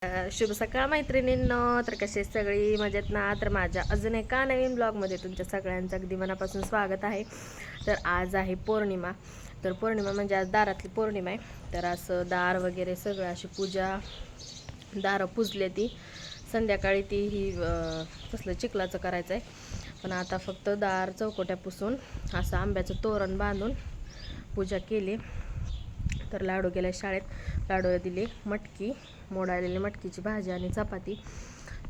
शुभ सकाळ मैत्रिणींनो. तर कसे सगळी मजेत ना. तर माझ्या अजून एका नवीन ब्लॉगमध्ये तुमच्या सगळ्यांचं अगदी मनापासून स्वागत आहे. तर आज आहे पौर्णिमा. तर पौर्णिमा म्हणजे आज दारातली पौर्णिमा आहे. तर असं दार वगैरे सगळं अशी पूजा, दारं पुजले ती संध्याकाळी ती ही कसलं चिखलाचं करायचं आहे. पण आता फक्त दार चौकोट्या पुसून असं आंब्याचं तोरण बांधून पूजा केली. तर लाडू गेल्या शाळेत, लाडू दिले मटकी, मोड आलेली मटकीची भाजी आणि चपाती.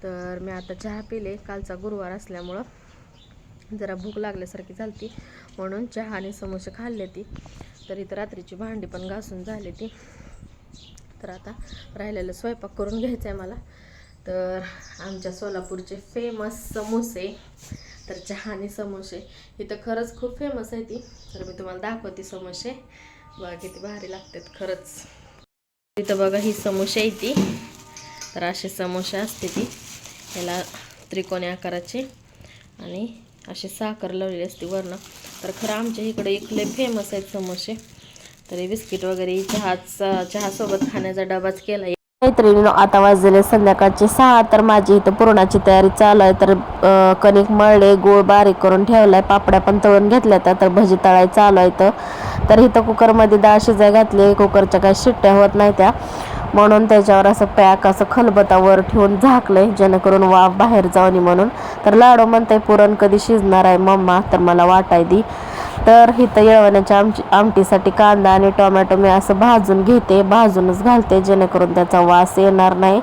तर मी आता चहा पिले. कालचा गुरुवार असल्यामुळं जरा भूक लागल्यासारखी झाली म्हणून चहा आणि समोसे खाल्ले ती. तर इथं रात्रीची भांडी पण घासून झाली ती. तर आता राहिलेलं स्वयंपाक करून घ्यायचं आहे मला. तर आमच्या सोलापूरचे फेमस समोसे, तर चहा आणि समोसे इथं खरंच खूप फेमस आहे ती. तर मी तुम्हाला दाखवते समोसे, बघा किती भारी लागतात खरंच. इथं बघा ही समोसे आहे ती. तर असे समोसे असते ती, याला त्रिकोणी आकाराचे आणि असे साखर लावलेली असते वरनं. तर खरं आमच्या इकडे एक लय फेमस आहेत समोसे. तर बिस्किट वगैरे चहासोबत खाण्याचा डबाच केला मैत्रिणींनो. आता वाजलेले संध्याकाळचे 6. तर माझी इथं पुरणाची तयारी चालू आहे. तर कणिक मळले, गोळ बारीक करून ठेवलाय, पापड्या पण तळून घेतल्या. तर भजी तळायला चालू आहे. तर इथं कुकरमध्ये डाळ शिजाय घातली. कुकरच्या काही शिट्ट्या होत नाही त्या, म्हणून त्याच्यावर असं पॅक असं खलबतावर ठेवून झाकलंय, जेणेकरून वाफ बाहेर जाऊनी म्हणून. तर लाडू म्हणते पुरण कधी शिजणार आहे मम्मा, तर मला वाटाय दी. तर इथं येळवण्याच्या आमटीसाठी कांदा आणि टोमॅटो मी असं भाजून घेते, भाजूनच घालते जेणेकरून त्याचा वास येणार नाही.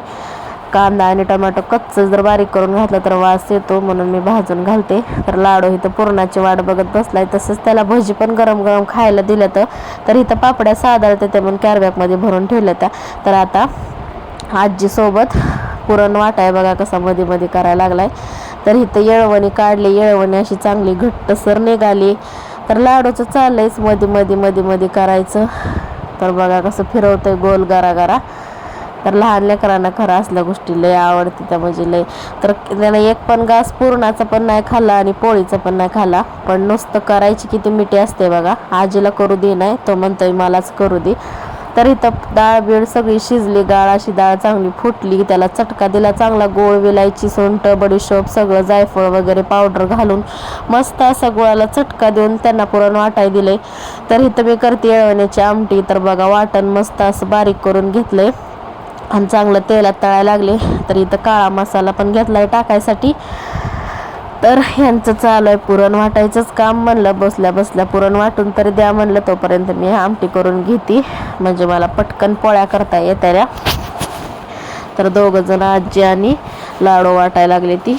कांदा आणि टोमॅटो कच्चं जर बारीक करून घातलं तर वास येतो, म्हणून मी भाजून घालते. तर लाडू इथं पुरणाची वाट बघत बसलाय. तसंच त्याला भजी पण गरम गरम खायला दिलं. तर इथं पापड्या साधारते ते म्हणून कॅरबॅगमध्ये भरून ठेवल्या त्या. तर आता आजीसोबत पुरण वाटाय बघा कसा मध्ये मध्ये करायला लागलाय. तर इथं येळवणी काढली, येळवणी अशी चांगली घट्टसर निघाली. तर लाडूचं चाललंयच मध्ये करायचं. तर बघा कसं फिरवतंय गोल गरा. तर लहान लेकरांना खरं असल्या गोष्टी लय आवडते त्या, म्हणजे लय. तर त्यानं एक पण घास पुरणाचा पण नाही खाल्ला आणि पोळीचा पण नाही खाल्ला, पण नुसतं करायची किती मिठी असते बघा. आजीला करू दे नाही, तो म्हणतोय मलाच करू दे. तर इथं डाळ बीळ सगळी शिजली, गाळ अशी डाळ चांगली फुटली. त्याला चटका दिला चांगला, गोळ, विलायची, सुंठ, बडीशोप सगळं, जायफळ वगैरे पावडर घालून मस्त असा गोळाला चटका देऊन त्यांना पुरण वाटाय दिले. तर इथं मी करते येळवण्याची आमटी. तर बघा वाटण मस्त असं बारीक करून घेतलंय आणि चांगलं तेलात तळायला लागले. तर इथं काळा मसाला पण घेतलाय टाकायसाठी. तर ह्यांचं चालू आहे पुरण वाटायचंच काम. म्हणलं बसल्या बसल्या पुरण वाटून तरी द्या म्हणलं, तोपर्यंत मी आमटी करून घेते, म्हणजे मला पटकन पोळ्या करता येत्या. तर दोघं जण आजी आणि लाडू वाटायला लागले ती.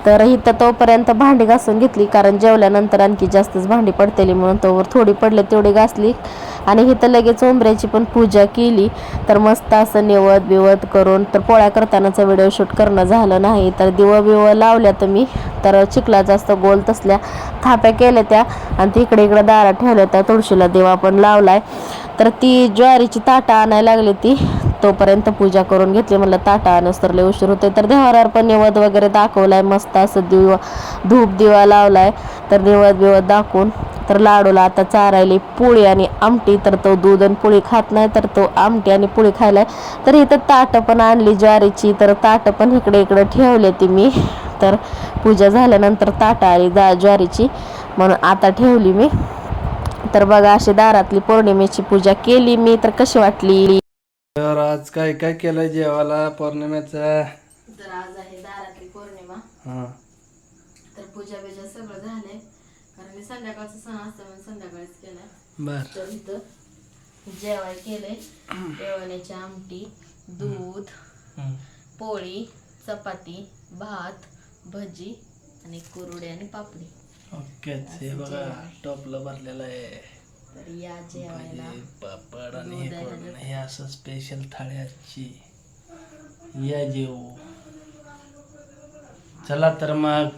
तर इथं तोपर्यंत भांडी घासून घेतली, कारण जेवल्यानंतर आणखी जास्तच भांडी पडतेली म्हणून तोवर थोडी पडले तेवढी घासली. आणि इथं लगेच उंबऱ्याची पण पूजा केली. तर मस्त असं निवद बिवद करून, तर पोळ्या करतानाचा व्हिडिओ शूट करणं झालं नाही. तर दिवं लावल्या तर मी, तर चिखला जास्त गोल तसल्या थाप्या केल्या त्या आणि तिकडे इकडे दारात ठेवल्या त्या. तुळशीला दिवा पण लावलाय. तर ती ज्वारीची ताटं आणायला लागली ती, तोपर्यंत पूजा करून घेतली. म्हणलं ताटा आणस तर लय उशीर होते. तर देवावर पण निवद वगैरे दाखवलाय, मस्त असं धूप दिवा लावलाय. तर निवद बिवद दाखवून तर लाडूला आता चारायली पोळी आणि आमटी. तर तो दूध आणि पोळी खात नाही, तर तो आमटी आणि पोळी खायलाय. तर इथं ताटं पण आणली ज्वारीची. तर ताटं पण इकडे ठेवले ती मी. तर पूजा झाल्यानंतर ताटं आली ज्वारीची, म्हणून आता ठेवली मी. तर बघा अशी दारातली पौर्णिमेची पूजा केली मी. तर कशी वाटली? तर आज काय काय केलंय जेवायला पौर्णिमेचा? तर आज आहे दारातली पौर्णिमा. तर पूजा बिजा सगळं झालंय, कारण मी संध्याकाळचा सण असतं म्हणून संध्याकाळीच केलाय. बर. तर इथं जेवाय केलंय, जेवणाची आमटी, दूध, पोळी, चपाती, भात, भजी आणि कुरडे आणि पापडी. ओके. हे बघा टोपलं भरलेलं आहे. तर या जेवायला पापड आणि हे असं स्पेशल थाळ्याची या जेव. चला तर मग